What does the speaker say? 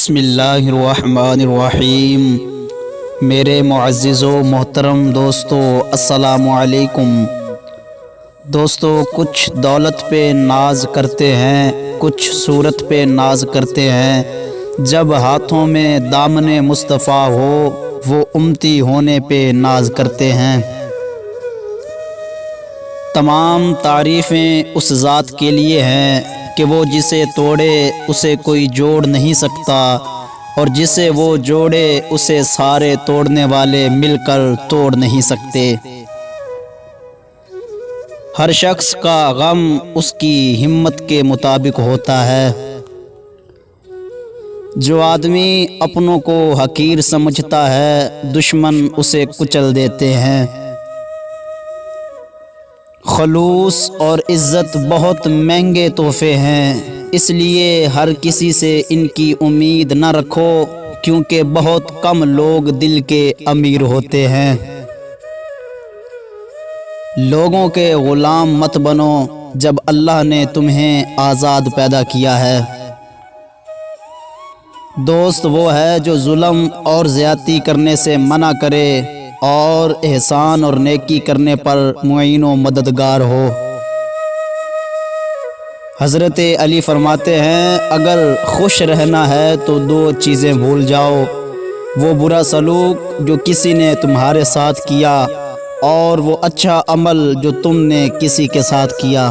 بسم اللہ الرحمن الرحیم۔ میرے معزز و محترم دوستو، السلام علیکم۔ دوستو، کچھ دولت پہ ناز کرتے ہیں، کچھ صورت پہ ناز کرتے ہیں، جب ہاتھوں میں دامن مصطفیٰ ہو وہ امتی ہونے پہ ناز کرتے ہیں۔ تمام تعریفیں اس ذات کے لیے ہیں کہ وہ جسے توڑے اسے کوئی جوڑ نہیں سکتا، اور جسے وہ جوڑے اسے سارے توڑنے والے مل کر توڑ نہیں سکتے۔ ہر شخص کا غم اس کی ہمت کے مطابق ہوتا ہے۔ جو آدمی اپنوں کو حقیر سمجھتا ہے، دشمن اسے کچل دیتے ہیں۔ خلوص اور عزت بہت مہنگے تحفے ہیں، اس لیے ہر کسی سے ان کی امید نہ رکھو، کیونکہ بہت کم لوگ دل کے امیر ہوتے ہیں۔ لوگوں کے غلام مت بنو جب اللہ نے تمہیں آزاد پیدا کیا ہے۔ دوست وہ ہے جو ظلم اور زیادتی کرنے سے منع کرے اور احسان اور نیکی کرنے پر معین و مددگار ہو۔ حضرت علی فرماتے ہیں، اگر خوش رہنا ہے تو دو چیزیں بھول جاؤ، وہ برا سلوک جو کسی نے تمہارے ساتھ کیا، اور وہ اچھا عمل جو تم نے کسی کے ساتھ کیا۔